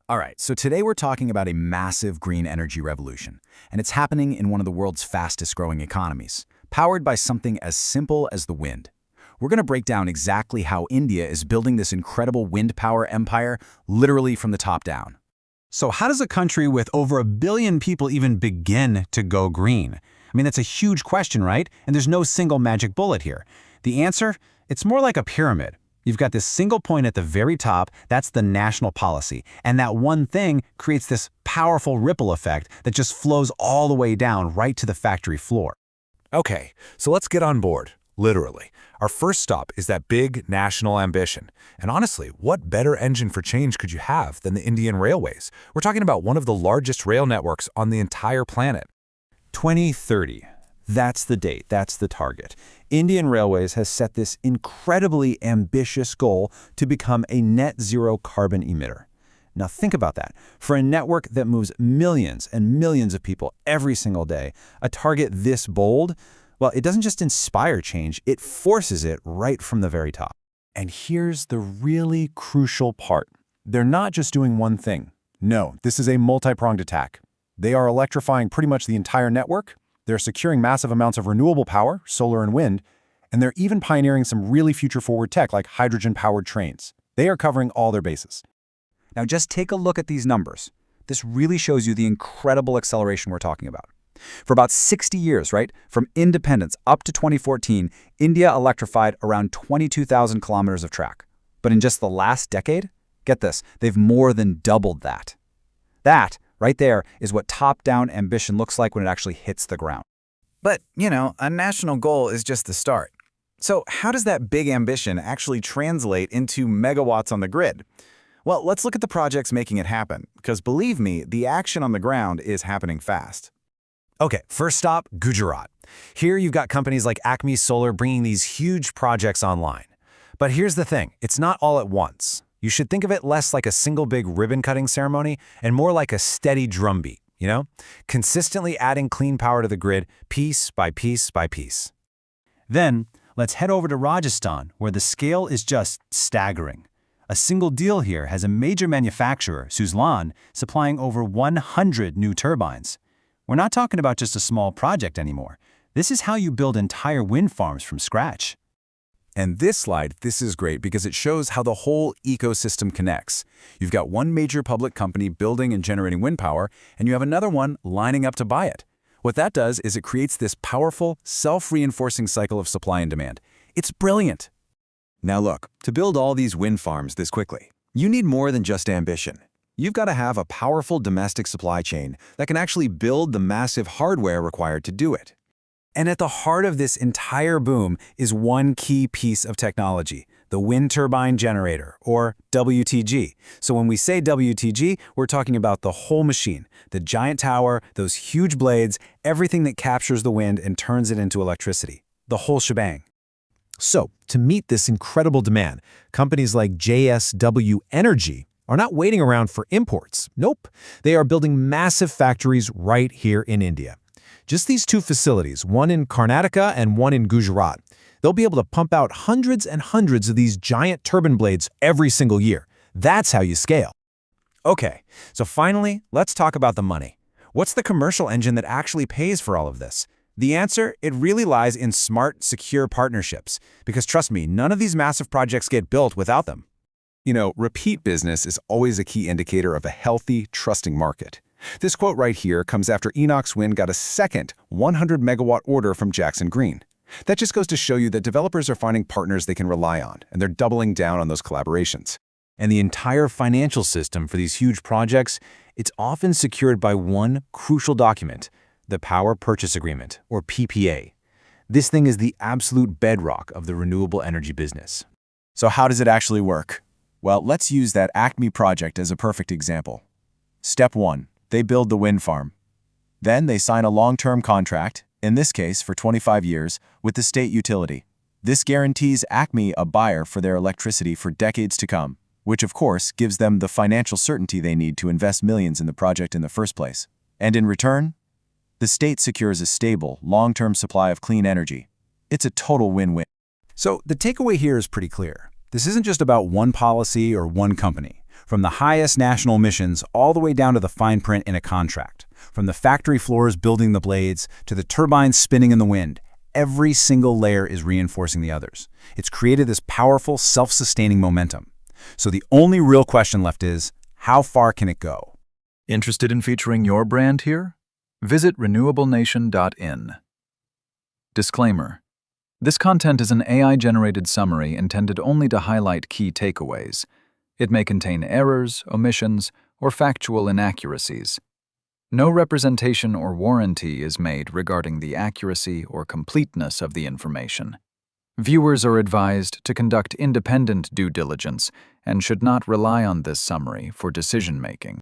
All right, so today we're talking about a massive green energy revolution, and it's happening in one of the world's fastest growing economies, powered by something as simple as the wind. We're going to break down exactly how India is building this incredible wind power empire, literally from the top down. So how does a country with over 1 billion people even begin to go green? I mean, that's a huge question, right? And there's no single magic bullet here. The answer? It's more like a pyramid. You've got this single point at the very top, that's the national policy, and that one thing creates this powerful ripple effect that just flows all the way down right to the factory floor. Okay, so let's get on board, literally. Our first stop is that big national ambition. And honestly, what better engine for change could you have than the Indian Railways? We're talking about one of the largest rail networks on the entire planet. 2030. That's the date, that's the target. Indian Railways has set this incredibly ambitious goal to become a net zero carbon emitter. Now think about that. For a network that moves millions and millions of people every single day, a target this bold, well, it doesn't just inspire change, it forces it right from the very top. And here's the really crucial part. They're not just doing one thing. No, this is a multi-pronged attack. They are electrifying pretty much the entire network. They're securing massive amounts of renewable power, solar and wind, and they're even pioneering some really future-forward tech like hydrogen-powered trains. They are covering all their bases. Now just take a look at these numbers. This really shows you the incredible acceleration we're talking about. For about 60 years, right, from independence up to 2014, India electrified around 22,000 kilometers of track. But in just the last decade, get this, they've more than doubled that. That, right there, is what top-down ambition looks like when it actually hits the ground. But, a national goal is just the start. So how does that big ambition actually translate into megawatts on the grid? Well, let's look at the projects making it happen, because believe me, the action on the ground is happening fast. Okay, first stop, Gujarat. Here you've got companies like Acme Solar bringing these huge projects online. But here's the thing, it's not all at once. You should think of it less like a single big ribbon-cutting ceremony and more like a steady drumbeat, consistently adding clean power to the grid piece by piece by piece. Then, let's head over to Rajasthan, where the scale is just staggering. A single deal here has a major manufacturer, Suzlon, supplying over 100 new turbines. We're not talking about just a small project anymore. This is how you build entire wind farms from scratch. And this slide, this is great because it shows how the whole ecosystem connects. You've got one major public company building and generating wind power, and you have another one lining up to buy it. What that does is it creates this powerful, self-reinforcing cycle of supply and demand. It's brilliant. Now look, to build all these wind farms this quickly, you need more than just ambition. You've got to have a powerful domestic supply chain that can actually build the massive hardware required to do it. And at the heart of this entire boom is one key piece of technology, the wind turbine generator, or WTG. So when we say WTG, we're talking about the whole machine, the giant tower, those huge blades, everything that captures the wind and turns it into electricity, the whole shebang. So, to meet this incredible demand, companies like JSW Energy are not waiting around for imports. Nope, they are building massive factories right here in India. Just these two facilities, one in Karnataka and one in Gujarat, they'll be able to pump out hundreds and hundreds of these giant turbine blades every single year. That's how you scale. Okay, so finally, let's talk about the money. What's the commercial engine that actually pays for all of this? The answer, it really lies in smart, secure partnerships. Because trust me, none of these massive projects get built without them. Repeat business is always a key indicator of a healthy, trusting market. This quote right here comes after Enox Wind got a second 100-megawatt order from Jackson Green. That just goes to show you that developers are finding partners they can rely on, and they're doubling down on those collaborations. And the entire financial system for these huge projects, it's often secured by one crucial document, the Power Purchase Agreement, or PPA. This thing is the absolute bedrock of the renewable energy business. So how does it actually work? Well, let's use that Acme project as a perfect example. Step 1. They build the wind farm. Then they sign a long-term contract, in this case for 25 years, with the state utility. This guarantees Acme a buyer for their electricity for decades to come, which of course gives them the financial certainty they need to invest millions in the project in the first place. And in return, the state secures a stable, long-term supply of clean energy. It's a total win-win. So the takeaway here is pretty clear. This isn't just about one policy or one company. From the highest national emissions all the way down to the fine print in a contract. From the factory floors building the blades to the turbines spinning in the wind, every single layer is reinforcing the others. It's created this powerful, self-sustaining momentum. So the only real question left is, how far can it go? Interested in featuring your brand here? Visit renewablenation.in. Disclaimer. This content is an AI-generated summary intended only to highlight key takeaways. It may contain errors, omissions, or factual inaccuracies. No representation or warranty is made regarding the accuracy or completeness of the information. Viewers are advised to conduct independent due diligence and should not rely on this summary for decision-making.